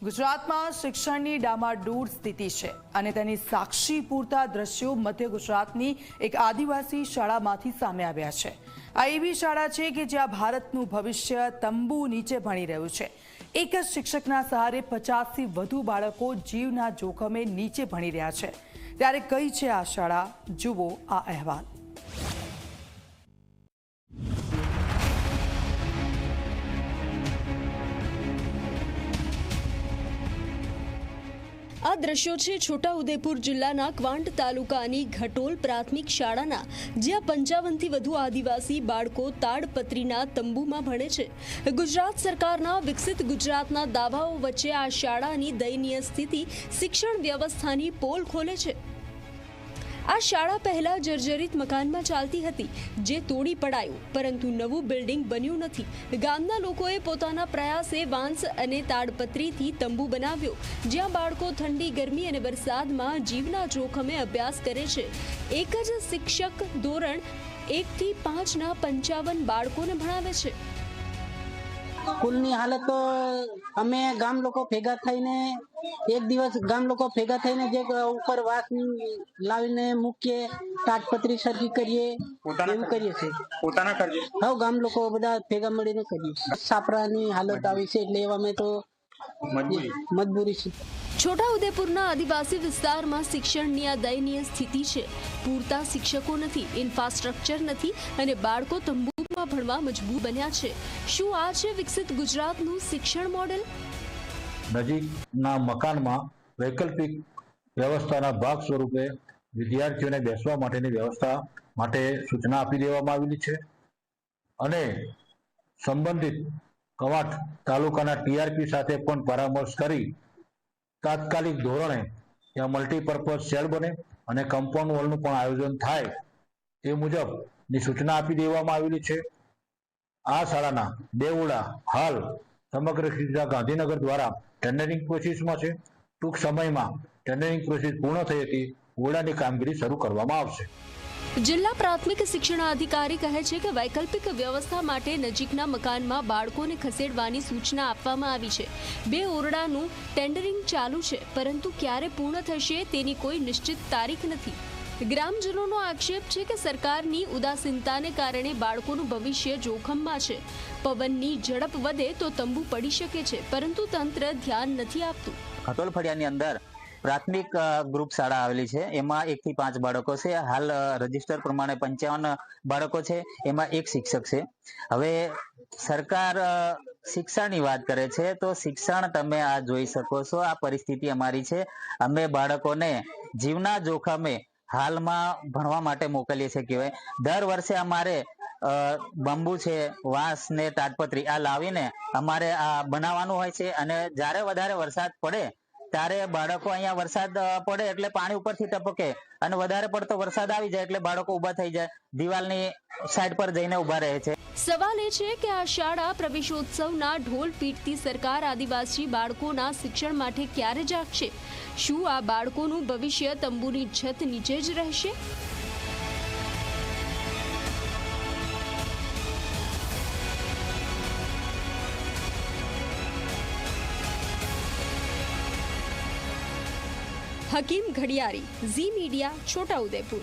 ગુજરાતમાં શિક્ષણની ડામાડોળ સ્થિતિ છે અને તેની સાક્ષી પૂરતા દ્રશ્યો મધ્ય ગુજરાતની એક આદિવાસી શાળામાંથી સામે આવ્યા છે। આ એવી શાળા છે કે જ્યાં ભારતનું ભવિષ્ય તંબુ નીચે ભણી રહ્યું છે। એક જ શિક્ષકના સહારે 50થી વધુ બાળકો જીવના જોખમે નીચે ભણી રહ્યા છે। ત્યારે કઈ છે આ શાળા? જુઓ આ અહેવાલ। આ દ્રશ્યો છે છોટાઉદેપુર જિલ્લાના ક્વાંટ તાલુકાની ઘટોલ પ્રાથમિક શાળાના, જ્યાં 55થી વધુ આદિવાસી બાળકો તાડપત્રીના તંબુમાં ભણે છે। ગુજરાત સરકારના વિકસિત ગુજરાતના દાવાઓ વચ્ચે આ શાળાની દયનીય સ્થિતિ શિક્ષણ વ્યવસ્થાની પોલ ખોલે છે। આ શાળા પહેલા જર્જરિત મકાનમાં ચાલતી હતી, જે તોડી પડાયું, પરંતુ નવું બિલ્ડિંગ બન્યું નથી। ગામના લોકોએ પોતાના પ્રયાસે વાંસ અને તાડપત્રીથી તંબુ બનાવ્યો, જ્યાં બાળકો ઠંડી, ગરમી અને વરસાદમાં જીવના જોખમે અભ્યાસ કરે છે। એક જ શિક્ષક ધોરણ 1 થી 5ના 55 બાળકોને ભણાવે છે। સ્કૂલની હાલત તો અમે ગામ લોકો ભેગા થઈને એક દિવસ ગામ લોકો ભેગા થઈને જે ઉપર વાસ લાવીને મૂકીએ, તાડપત્રી સરખી કરીએ, એવું કરીએ છીએ। પોતાના કરજે હા, ગામ લોકો બધા ભેગા મળીને કરીએ। છાપરાની હાલત આવી છે એટલે એવા મેં તો મજબૂરી છે। છોટાઉદેપુરના આદિવાસી વિસ્તારમાં શિક્ષણની આ દયનીય સ્થિતિ છે। પૂરતા શિક્ષકો નથી, ઇન્ફ્રાસ્ટ્રક્ચર નથી અને બાળકો તંબુમાં ભણવા મજબૂર બન્યા છે। શું આ છે વિકસિત ગુજરાતનું શિક્ષણ મોડેલ? નજીકના મકાનમાં વૈકલ્પિક વ્યવસ્થાના ભાગ સ્વરૂપે વિદ્યાર્થીઓને બેસવા માટેની વ્યવસ્થા માટે સૂચના આપી દેવામાં આવેલી છે અને સંબંધિત કવાંટ તાલુકાના ટીઆરપી સાથે પણ પરામર્શ કરી તાત્કાલિક ધોરણે ત્યાં મલ્ટીપર્પઝ સેલ બને અને કમ્પાઉન્ડ વોલનું પણ આયોજન થાય એ મુજબની સૂચના આપી દેવામાં આવેલી છે। આ શાળાના બેવડા હાલ સમગ્ર જિલ્લા ગાંધીનગર દ્વારા ટેન્ડરિંગ પ્રોસેસમાં છે। ટૂંક સમયમાં ટેન્ડરિંગ પ્રોસેસ પૂર્ણ થઈ હતી ઓરડાની કામગીરી શરૂ કરવામાં આવશે। જિલ્લા પ્રાથમિક શિક્ષણાધિકારી કહે છે કે વૈકલ્પિક વ્યવસ્થા માટે નજીકના મકાનમાં બાળકોને ખસેડવાની સૂચના આપવામાં આવી છે। 2 ઓરડાનું ટેન્ડરિંગ ચાલુ છે, પરંતુ ક્યારે પૂર્ણ થશે તેની કોઈ નિશ્ચિત તારીખ નથી। ગ્રામજનોનો આક્ષેપ છે કે સરકારની ઉદાસીનતાને કારણે બાળકોનું ભવિષ્ય જોખમમાં છે। પવનની ઝડપ વધે તો તંબુ પડી શકે છે, પરંતુ તંત્ર ધ્યાન નથી આપતું। ઘટોલ ફળિયાની અંદર પ્રાથમિક ગ્રુપ શાળા આવેલી છે, એમાં 1 થી 5 બાળકો છે। હાલ રજીસ્ટર પ્રમાણે 55 બાળકો છે, એમાં 1 શિક્ષક છે। હવે સરકાર શિક્ષણની વાત કરે છે તો શિક્ષણ તમે આ જોઈ શકો છો, આ પરિસ્થિતિ અમારી છે। અમે બાળકોને જીવના જોખમે હાલમાં ભણવા માટે મોકલીએ છીએ। કહેવાય દર વર્ષે અમારે બંબુ છે, વાંસ ને તાડપત્રી આ લાવીને અમારે આ બનાવવાનું હોય છે અને જ્યારે વધારે વરસાદ પડે ત્યારે બાળકો અહીંયા વરસાદ પડે એટલે પાણી ઉપરથી ટપકે અને વધારે પડતો વરસાદ આવી જાય એટલે બાળકો ઊભા થઈ જાય, દિવાલની સાઈડ પર જઈને ઊભા રહે છે। સવાલ એ છે કે આ શાળા પ્રવેશોત્સવના ઢોલ પીટતી સરકાર આદિવાસી બાળકોના શિક્ષણ માટે ક્યારે જાગશે? શું આ બાળકોનું ભવિષ્ય તંબુની છત નીચે જ રહેશે? हकीम घड़ियारी, ज़ी मीडिया, छोटा उदेपुर।